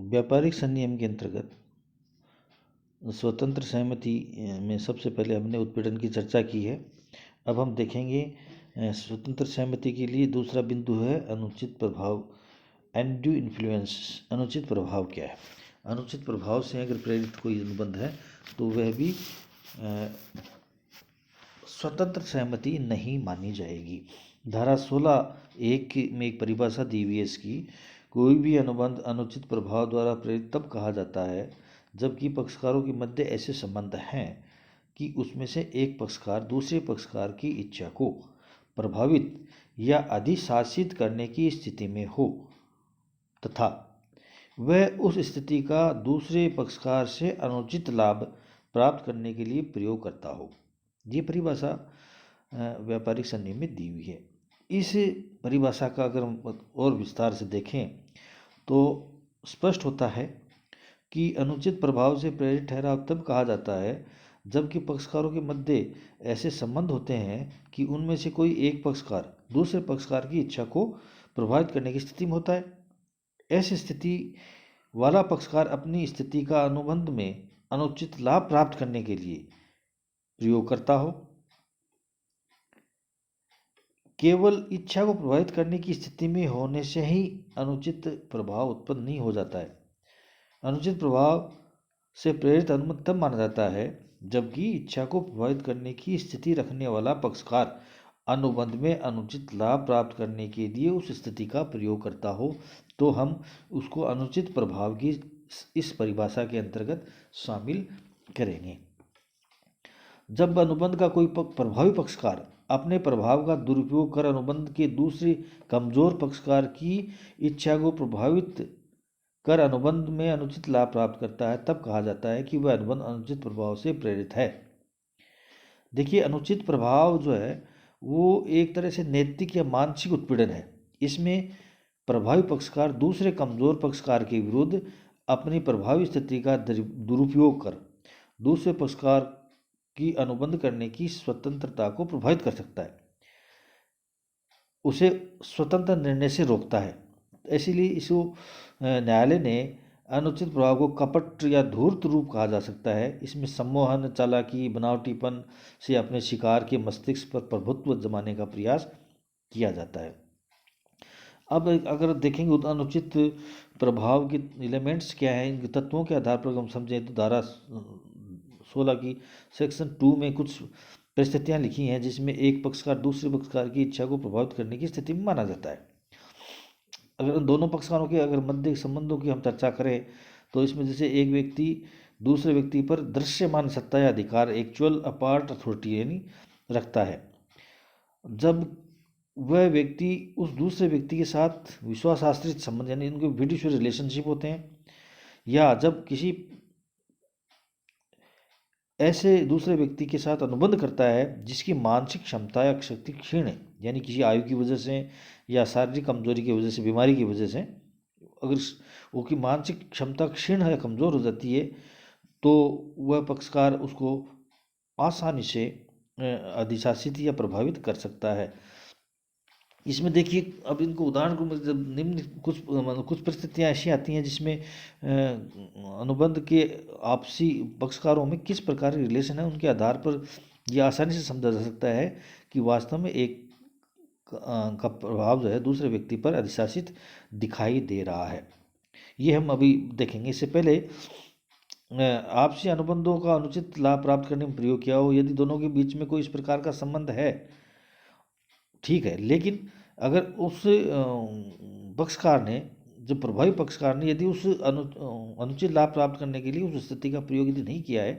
व्यापारिक संनियम के अंतर्गत स्वतंत्र सहमति में सबसे पहले हमने उत्पीड़न की चर्चा की है। अब हम देखेंगे स्वतंत्र सहमति के लिए दूसरा बिंदु है अनुचित प्रभाव, एंड्यू इन्फ्लुएंस। अनुचित प्रभाव क्या है? अनुचित प्रभाव से अगर प्रेरित कोई अनुबंध है तो वह भी स्वतंत्र सहमति नहीं मानी जाएगी। धारा 16(1) में एक परिभाषा दी हुई है इसकी। कोई भी अनुबंध अनुचित प्रभाव द्वारा प्रेरित तब कहा जाता है जबकि पक्षकारों के मध्य ऐसे संबंध हैं कि उसमें से एक पक्षकार दूसरे पक्षकार की इच्छा को प्रभावित या अधिशासित करने की स्थिति में हो तथा वह उस स्थिति का दूसरे पक्षकार से अनुचित लाभ प्राप्त करने के लिए प्रयोग करता हो। ये परिभाषा व्यापारिक संनियम में दी हुई है। इस परिभाषा का अगर हम और विस्तार से देखें तो स्पष्ट होता है कि अनुचित प्रभाव से प्रेरित ठहराव तब कहा जाता है जबकि पक्षकारों के मध्य ऐसे संबंध होते हैं कि उनमें से कोई एक पक्षकार दूसरे पक्षकार की इच्छा को प्रभावित करने की स्थिति में होता है। ऐसी स्थिति वाला पक्षकार अपनी स्थिति का अनुबंध में अनुचित लाभ प्राप्त करने के लिए प्रयोग करता हो। केवल इच्छा को प्रभावित करने की स्थिति में होने से ही अनुचित प्रभाव उत्पन्न नहीं हो जाता है। अनुचित प्रभाव से प्रेरित अनुबंध तब माना जाता है जबकि इच्छा को प्रभावित करने की स्थिति रखने वाला पक्षकार अनुबंध में अनुचित लाभ प्राप्त करने के लिए उस स्थिति का प्रयोग करता हो, तो हम उसको अनुचित प्रभाव की इस परिभाषा के अंतर्गत शामिल करेंगे। जब अनुबंध का कोई प्रभावी पक्षकार अपने प्रभाव का दुरुपयोग कर अनुबंध के दूसरे कमजोर पक्षकार की इच्छा को प्रभावित कर अनुबंध में अनुचित लाभ प्राप्त करता है तब कहा जाता है कि वह अनुबंध अनुचित प्रभाव से प्रेरित है। देखिए, अनुचित प्रभाव जो है वो एक तरह से नैतिक या मानसिक उत्पीड़न है। इसमें प्रभावी पक्षकार दूसरे कमजोर पक्षकार के विरुद्ध अपनी प्रभावी स्थिति का दुरुपयोग कर दूसरे पक्षकार की अनुबंध करने की स्वतंत्रता को प्रभावित कर सकता है, उसे स्वतंत्र निर्णय से रोकता है। इसीलिए इसको न्यायालय ने अनुचित प्रभाव को कपट या धूर्त रूप कहा जा सकता है। इसमें सम्मोहन, चालाकी, बनावटीपन से अपने शिकार के मस्तिष्क पर प्रभुत्व जमाने का प्रयास किया जाता है। अब अगर देखेंगे अनुचित प्रभाव के एलिमेंट्स क्या हैं, इन तत्वों के आधार पर हम समझें तो धारा 16 की सेक्शन 2 में कुछ परिस्थितियां लिखी हैं जिसमें एक पक्षकार दूसरे पक्षकार की इच्छा को प्रभावित करने की स्थिति में माना जाता है। अगर उन दोनों पक्षकारों के अगर मध्य संबंधों की हम चर्चा करें तो इसमें जैसे एक व्यक्ति दूसरे व्यक्ति पर दृश्यमान सत्ता या अधिकार, एक्चुअल अपार्ट अथॉरिटी यानी रखता है। जब वह व्यक्ति उस दूसरे व्यक्ति के साथ विश्वासाश्रित संबंध यानी इनके फिड्यूशियरी रिलेशनशिप होते हैं, या जब किसी ऐसे दूसरे व्यक्ति के साथ अनुबंध करता है जिसकी मानसिक क्षमता या शक्ति क्षीण है, यानी किसी आयु की वजह से या शारीरिक कमजोरी की वजह से, बीमारी की वजह से अगर उसकी मानसिक क्षमता क्षीण है, कमज़ोर हो जाती है, तो वह पक्षकार उसको आसानी से अधिशासित या प्रभावित कर सकता है। इसमें देखिए, अब इनको उदाहरण को जब निम्न कुछ परिस्थितियाँ ऐसी आती हैं जिसमें अनुबंध के आपसी पक्षकारों में किस प्रकार के रिलेशन है, उनके आधार पर यह आसानी से समझा जा सकता है कि वास्तव में एक का प्रभाव जो है दूसरे व्यक्ति पर अधिशासित दिखाई दे रहा है। ये हम अभी देखेंगे। इससे पहले आपसी अनुबंधों का अनुचित लाभ प्राप्त करने में प्रयोग किया हो, यदि दोनों के बीच में कोई इस प्रकार का संबंध है, ठीक है, लेकिन अगर उस पक्षकार ने, जो प्रभावी पक्षकार ने यदि उस अनुचित लाभ प्राप्त करने के लिए उस स्थिति का प्रयोग यदि नहीं किया है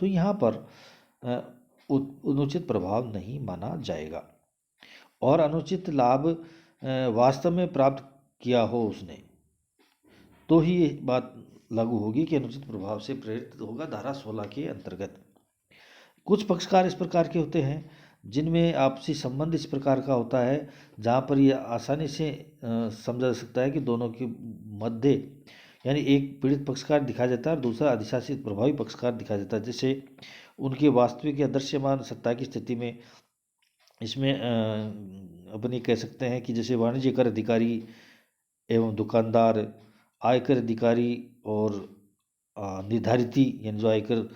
तो यहाँ पर अनुचित प्रभाव नहीं माना जाएगा। और अनुचित लाभ वास्तव में प्राप्त किया हो उसने, तो ही ये बात लागू होगी कि अनुचित प्रभाव से प्रेरित होगा धारा 16 के अंतर्गत। कुछ पक्षकार इस प्रकार के होते हैं जिनमें आपसी संबंध इस प्रकार का होता है जहाँ पर यह आसानी से समझा जा सकता है कि दोनों के मध्य यानी एक पीड़ित पक्षकार दिखाया जाता है और दूसरा अधिशासित प्रभावी पक्षकार दिखाया जाता है। जैसे उनके वास्तविक या दृश्यमान सत्ता की स्थिति में इसमें अपनी कह सकते हैं कि जैसे वाणिज्य कर अधिकारी एवं दुकानदार आयकर अधिकारी और निर्धारिती यानी जो आयकर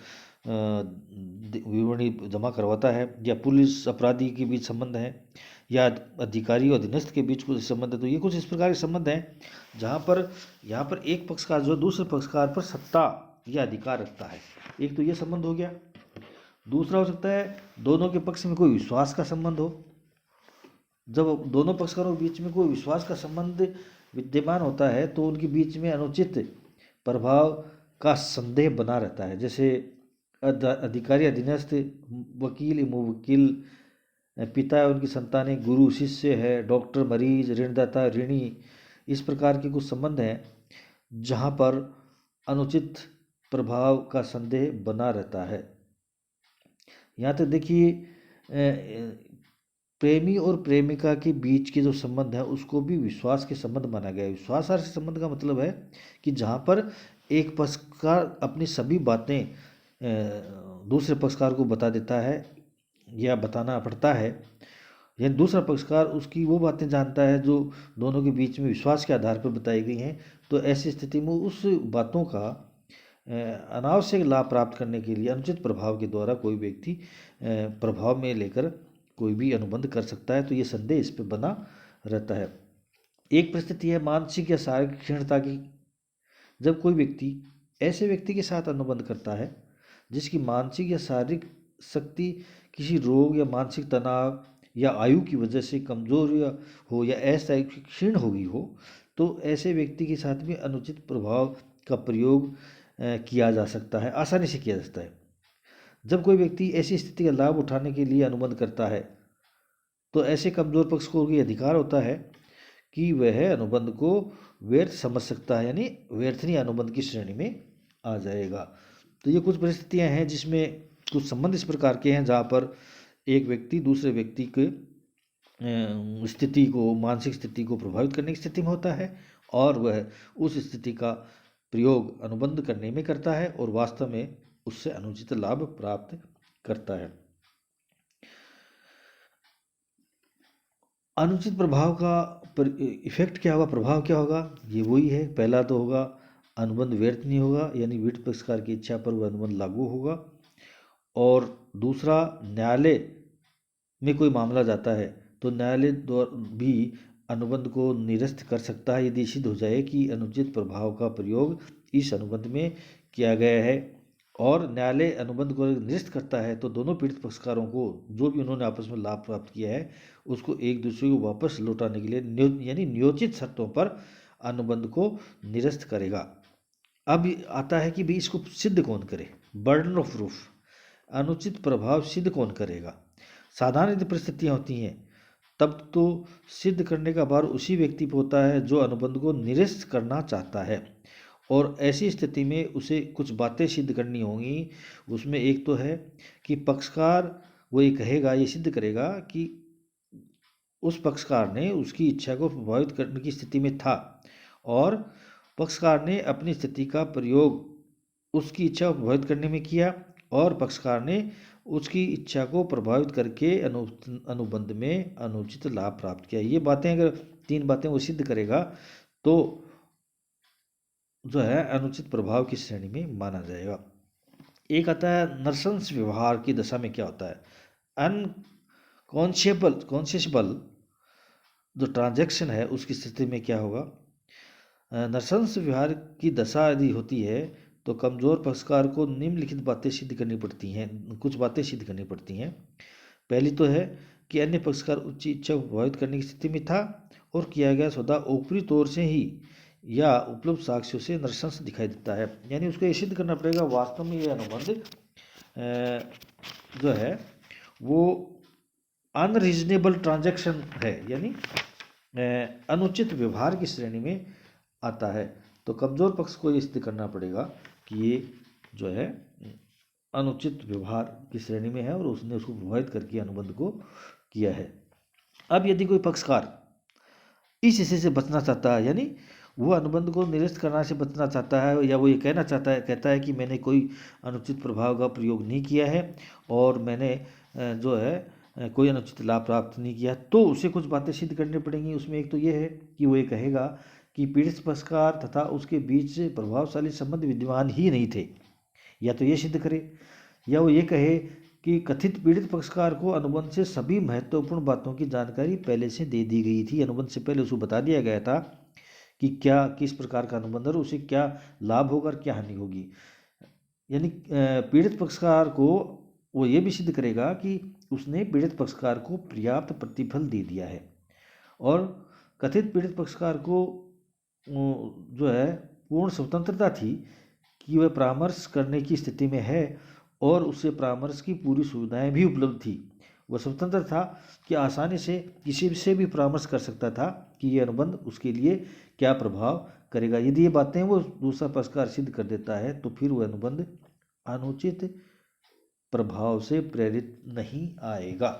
विवरणी जमा करवाता है, या पुलिस अपराधी के बीच संबंध है, या अधिकारी और अधीनस्थ के बीच कुछ संबंध है। तो ये कुछ इस प्रकार के संबंध हैं जहाँ पर यहाँ पर एक पक्षकार जो दूसरे पक्षकार पर सत्ता या अधिकार रखता है। एक तो ये संबंध हो गया। दूसरा हो सकता है दोनों के पक्ष में कोई विश्वास का संबंध हो। जब दोनों पक्षकारों के बीच में कोई विश्वास का संबंध विद्यमान होता है तो उनके बीच में अनुचित प्रभाव का संदेह बना रहता है। जैसे अधिकारी अधीनस्थ, वकील मुवक्किल, पिता है उनकी संतानें, गुरु शिष्य है, डॉक्टर मरीज, ऋणदाता ऋणी, इस प्रकार के कुछ संबंध हैं जहाँ पर अनुचित प्रभाव का संदेह बना रहता है। यहाँ तक देखिए प्रेमी और प्रेमिका के बीच के जो संबंध है उसको भी विश्वास के संबंध माना गया है। विश्वासार्ह संबंध का मतलब है कि जहाँ पर एक पक्षकार अपनी सभी बातें दूसरे पक्षकार को बता देता है या बताना पड़ता है, यानी दूसरा पक्षकार उसकी वो बातें जानता है जो दोनों के बीच में विश्वास के आधार पर बताई गई हैं। तो ऐसी स्थिति में उस बातों का अनावश्यक लाभ प्राप्त करने के लिए अनुचित प्रभाव के द्वारा कोई व्यक्ति प्रभाव में लेकर कोई भी अनुबंध कर सकता है। तो ये संदेह इस पर बना रहता है। एक परिस्थिति है मानसिक या शारीरिक क्षीणता की। जब कोई व्यक्ति ऐसे व्यक्ति के साथ अनुबंध करता है जिसकी मानसिक या शारीरिक शक्ति किसी रोग या मानसिक तनाव या आयु की वजह से कमजोर हो या ऐसा क्षीण हो गई हो, तो ऐसे व्यक्ति के साथ भी अनुचित प्रभाव का प्रयोग किया जा सकता है, आसानी से किया जा सकता है। जब कोई व्यक्ति ऐसी स्थिति का लाभ उठाने के लिए अनुबंध करता है तो ऐसे कमजोर पक्ष को ये अधिकार होता है कि वह अनुबंध को व्यर्थ समझ सकता है, यानी व्यर्थनीय अनुबंध की श्रेणी में आ जाएगा। तो ये कुछ परिस्थितियां हैं जिसमें कुछ संबंध इस प्रकार के हैं जहाँ पर एक व्यक्ति दूसरे व्यक्ति के स्थिति को, मानसिक स्थिति को प्रभावित करने की स्थिति में होता है और वह उस स्थिति का प्रयोग अनुबंध करने में करता है और वास्तव में उससे अनुचित लाभ प्राप्त करता है। अनुचित प्रभाव का इफेक्ट क्या होगा, प्रभाव क्या होगा, ये वही है। पहला तो होगा अनुबंध व्यर्थ नहीं होगा, यानी विपरीत पक्षकार की इच्छा पर वह अनुबंध लागू होगा। और दूसरा, न्यायालय में कोई मामला जाता है तो न्यायालय भी अनुबंध को निरस्त कर सकता है यदि सिद्ध हो जाए कि अनुचित प्रभाव का प्रयोग इस अनुबंध में किया गया है। और न्यायालय अनुबंध को निरस्त करता है तो दोनों पीड़ित पक्षकारों को जो भी उन्होंने आपस में लाभ प्राप्त किया है उसको एक दूसरे को वापस लौटाने के लिए यानी नियोजित शर्तों पर अनुबंध को निरस्त करेगा। अब आता है कि भाई इसको सिद्ध कौन करे, बर्डन ऑफ प्रूफ, अनुचित प्रभाव सिद्ध कौन करेगा। साधारण यदि परिस्थितियाँ होती हैं तब तो सिद्ध करने का भार उसी व्यक्ति पर होता है जो अनुबंध को निरस्त करना चाहता है, और ऐसी स्थिति में उसे कुछ बातें सिद्ध करनी होंगी। उसमें एक तो है कि पक्षकार वो ये कहेगा, ये सिद्ध करेगा कि उस पक्षकार ने उसकी इच्छा को प्रभावित करने की स्थिति में था और पक्षकार ने अपनी स्थिति का प्रयोग उसकी इच्छा को प्रभावित करने में किया और पक्षकार ने उसकी इच्छा को प्रभावित करके अनुबंध में अनुचित लाभ प्राप्त किया। ये बातें अगर तीन बातें वो सिद्ध करेगा तो जो है अनुचित प्रभाव की श्रेणी में माना जाएगा। एक आता है नरसंस व्यवहार की दशा में क्या होता है। अनकॉन्शियबल जो ट्रांजैक्शन है उसकी स्थिति में क्या होगा। नरसंस व्यवहार की दशा यदि होती है तो कमजोर पक्षकार को निम्नलिखित बातें सिद्ध करनी पड़ती हैं, कुछ बातें सिद्ध करनी पड़ती हैं। पहली तो है कि अन्य पक्षकार उच्च इच्छा को प्रभावित करने की स्थिति में था और किया गया सौदा ऊपरी तौर से ही या उपलब्ध साक्ष्यों से नरसंस दिखाई देता है, यानी उसको ये सिद्ध करना पड़ेगा वास्तव में ये अनुबंध जो है वो अनरीजनेबल ट्रांजैक्शन है, यानी अनुचित व्यवहार की श्रेणी में आता है। तो कमजोर पक्ष को ये सिद्ध करना पड़ेगा कि ये जो है अनुचित व्यवहार की श्रेणी में है और उसने उसको प्रभावित करके अनुबंध को किया है। अब यदि कोई पक्षकार इस हिस्से से बचना चाहता है, यानी वो अनुबंध को निरस्त करना से बचना चाहता है या वो ये कहता है कि मैंने कोई अनुचित प्रभाव का प्रयोग नहीं किया है और मैंने जो है कोई अनुचित लाभ प्राप्त नहीं किया, तो उसे कुछ बातें सिद्ध करनी पड़ेंगी। उसमें एक तो ये है कि वो ये कहेगा कि पीड़ित पक्षकार तथा उसके बीच प्रभावशाली संबंध विद्यमान ही नहीं थे। या तो ये सिद्ध करे या वो ये कहे कि कथित पीड़ित पक्षकार को अनुबंध से सभी महत्वपूर्ण बातों की जानकारी पहले से दे दी गई थी। अनुबंध से पहले उसको बता दिया गया था कि क्या किस प्रकार का अनुबंध है, उसे क्या लाभ होगा और क्या हानि होगी। यानी पीड़ित पक्षकार को वो ये भी सिद्ध करेगा कि उसने पीड़ित पक्षकार को पर्याप्त प्रतिफल दे दिया है और कथित पीड़ित पक्षकार को जो है पूर्ण स्वतंत्रता थी कि वह परामर्श करने की स्थिति में है और उसे परामर्श की पूरी सुविधाएं भी उपलब्ध थी। वह स्वतंत्र था कि आसानी से किसी से भी परामर्श कर सकता था कि यह अनुबंध उसके लिए क्या प्रभाव करेगा। यदि ये बातें वो दूसरा पक्षकार सिद्ध कर देता है तो फिर वह अनुबंध अनुचित प्रभाव से प्रेरित नहीं आएगा।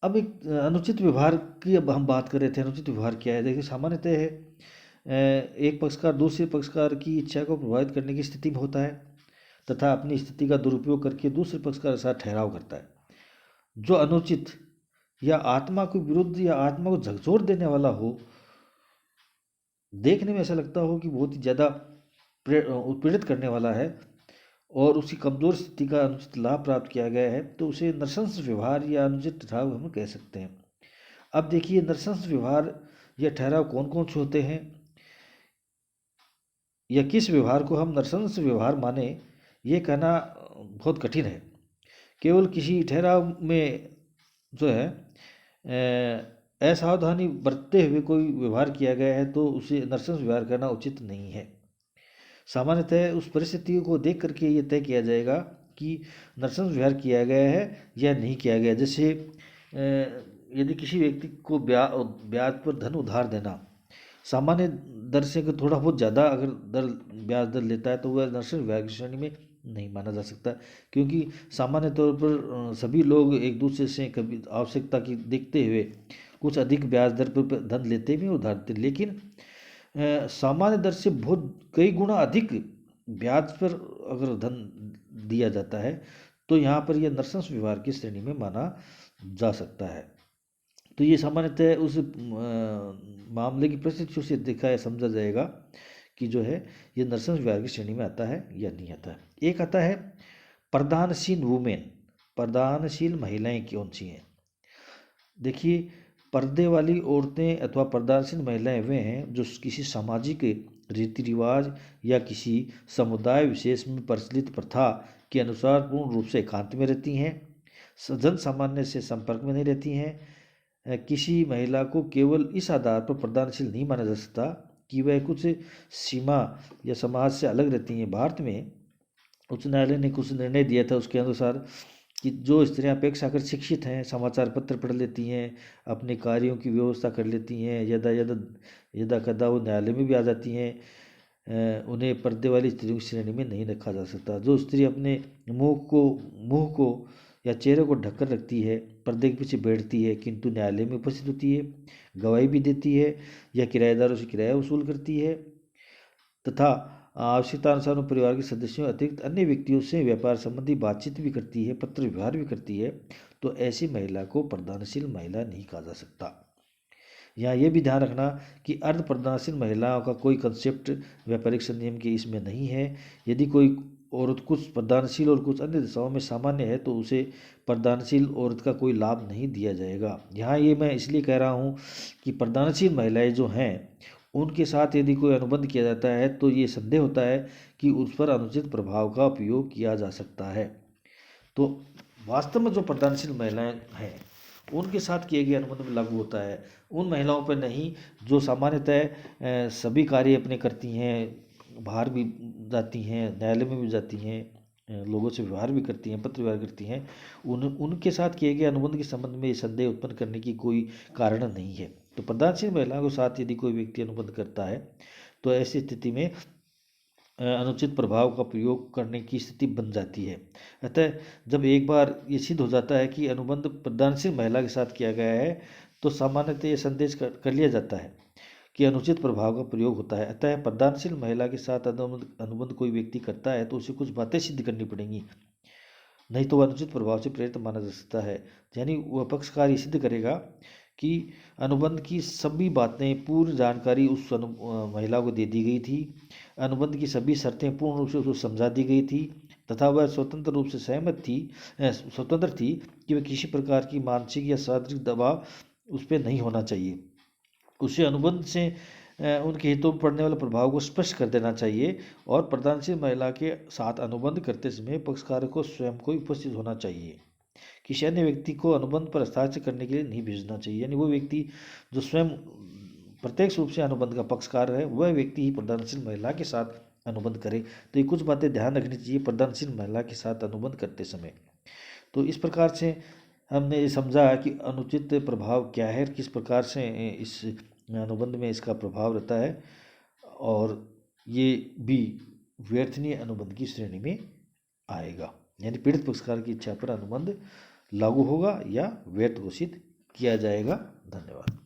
अब एक अनुचित व्यवहार की अब हम बात कर रहे थे। अनुचित व्यवहार क्या है? देखिए, सामान्यतः है एक पक्षकार दूसरे पक्षकार की इच्छा को प्रभावित करने की स्थिति में होता है तथा अपनी स्थिति का दुरुपयोग करके दूसरे पक्षकार के साथ ठहराव करता है। जो अनुचित या आत्मा को विरुद्ध या आत्मा को झकझोर देने वाला हो, देखने में ऐसा लगता हो कि बहुत ही ज़्यादा उत्पीड़ित करने वाला है और उसकी कमज़ोर स्थिति का अनुचित लाभ प्राप्त किया गया है, तो उसे नृशंस व्यवहार या अनुचित ठहराव हम कह सकते हैं। अब देखिए, नृशंस व्यवहार या ठहराव कौन कौन से होते हैं या किस व्यवहार को हम नृशंस व्यवहार माने, ये कहना बहुत कठिन है। केवल किसी ठहराव में जो है असावधानी बरतते हुए कोई व्यवहार किया गया है तो उसे नृशंस व्यवहार करना उचित नहीं है। सामान्यतः उस परिस्थिति को देख करके ये तय किया जाएगा कि नृशंस व्यवहार किया गया है या नहीं किया गया। जैसे यदि किसी व्यक्ति को ब्याज पर धन उधार देना, सामान्य दर से अगर थोड़ा बहुत ज़्यादा अगर ब्याज दर लेता है तो वह नृशंस व्यवहार की श्रेणी में नहीं माना जा सकता, क्योंकि सामान्य तौर पर सभी लोग एक दूसरे से कभी आवश्यकता की देखते हुए कुछ अधिक ब्याज दर पर धन लेते भी उधार देते, लेकिन सामान्य दर से बहुत कई गुना अधिक ब्याज पर अगर धन दिया जाता है तो यहाँ पर यह नृशंस व्यवहार की श्रेणी में माना जा सकता है। तो ये सामान्यतः उस मामले की परिस्थितियों से देखा है, समझा जाएगा कि जो है ये नृशंस व्यवहार की श्रेणी में आता है या नहीं आता है। एक आता है प्रदानशील वुमेन। प्रदानशील महिलाएं कौन सी हैं? देखिए, पर्दे वाली औरतें अथवा प्रदानशील महिलाएं वे हैं जो किसी सामाजिक रीति रिवाज या किसी समुदाय विशेष में प्रचलित प्रथा के अनुसार पूर्ण रूप से एकांत में रहती हैं, जन सामान्य से संपर्क में नहीं रहती हैं। किसी महिला को केवल इस आधार पर प्रदानशील नहीं माना जा सकता कि वह कुछ सीमा या समाज से अलग रहती हैं। भारत में उच्च न्यायालय ने कुछ निर्णय दिया था उसके अनुसार कि जो स्त्रियां अपेक्षाकृत शिक्षित हैं, समाचार पत्र पढ़ लेती हैं, अपने कार्यों की व्यवस्था कर लेती हैं, यदा कदा वो न्यायालय में भी आ जाती हैं, उन्हें पर्दे वाली स्त्रियों की श्रेणी में नहीं रखा जा सकता। जो स्त्री अपने मुंह को या चेहरे को ढककर रखती है, पर्दे के पीछे बैठती है किंतु न्यायालय में उपस्थित होती है, गवाही भी देती है या किराएदारों से किराया वसूल करती है तथा आवश्यकतानुसार परिवार के सदस्यों अतिरिक्त अन्य व्यक्तियों से व्यापार संबंधी बातचीत भी करती है, पत्र व्यवहार भी करती है, तो ऐसी महिला को प्रदानशील महिला नहीं कहा जा सकता। यहाँ ये भी ध्यान रखना कि अर्ध प्रदानशील महिलाओं का कोई कंसेप्ट व्यापारिक संनियम के इसमें नहीं है। यदि कोई औरत कुछ प्रदानशील और कुछ अन्य दिशाओं में सामान्य है तो उसे प्रदानशील औरत का कोई लाभ नहीं दिया जाएगा। यहाँ ये मैं इसलिए कह रहा हूँ कि प्रदानशील महिलाएं जो हैं उनके साथ यदि कोई अनुबंध किया जाता है तो ये संदेह होता है कि उस पर अनुचित प्रभाव का उपयोग किया जा सकता है। तो वास्तव में जो प्रदानशील महिलाएं हैं उनके साथ किए गए अनुबंध में लागू होता है, उन महिलाओं पर नहीं जो सामान्यतः सभी कार्य अपने करती हैं, बाहर भी जाती हैं, न्यायालय में भी जाती हैं, लोगों से व्यवहार भी करती हैं, पत्र व्यवहार करती हैं। उनके साथ किए गए अनुबंध के संबंध में ये संदेह उत्पन्न करने की कोई कारण नहीं है। तो प्रदानशील महिलाओं के साथ यदि कोई व्यक्ति अनुबंध करता है तो ऐसी स्थिति में अनुचित प्रभाव का प्रयोग करने की स्थिति बन जाती है। अतः जब एक बार ये सिद्ध हो जाता है कि अनुबंध प्रदानशील महिला के साथ किया गया है तो सामान्यतः ये संदेश कर लिया जाता है कि अनुचित प्रभाव का प्रयोग होता है। अतः प्रदानशील महिला के साथ अनुबंध कोई व्यक्ति करता है तो उसे कुछ बातें सिद्ध करनी पड़ेंगी, नहीं तो वह अनुचित प्रभाव से प्रेरित माना जा सकता है। यानी वह पक्षकार ये सिद्ध करेगा कि अनुबंध की सभी बातें पूर्ण जानकारी उस महिला को दे दी गई थी। अनुबंध की सभी शर्तें पूर्ण रूप से उसको समझा दी गई थी तथा वह स्वतंत्र रूप से स्वतंत्र थी कि वह किसी प्रकार की मानसिक या शारीरिक दबाव उस पर नहीं होना चाहिए। उसे अनुबंध से उनके हितों पर पड़ने वाले प्रभाव को स्पष्ट कर देना चाहिए और प्रदानशील महिला के साथ अनुबंध करते समय पक्षकार को स्वयं को उपस्थित होना चाहिए। किसी अन्य व्यक्ति को अनुबंध पर हस्ताक्षर करने के लिए नहीं भेजना चाहिए, यानी वो व्यक्ति जो स्वयं प्रत्यक्ष रूप से अनुबंध का पक्षकार है वह व्यक्ति ही प्रदानशील महिला के साथ अनुबंध करे। तो ये कुछ बातें ध्यान रखनी चाहिए प्रदानशील महिला के साथ अनुबंध करते समय। तो इस प्रकार से हमने ये समझा कि अनुचित प्रभाव क्या है, किस प्रकार से इस अनुबंध में इसका प्रभाव रहता है, और ये भी व्यर्थनीय अनुबंध की श्रेणी में आएगा, यानी पीड़ित पक्षकार की इच्छा पर अनुबंध लागू होगा या व्यर्थ घोषित किया जाएगा। धन्यवाद।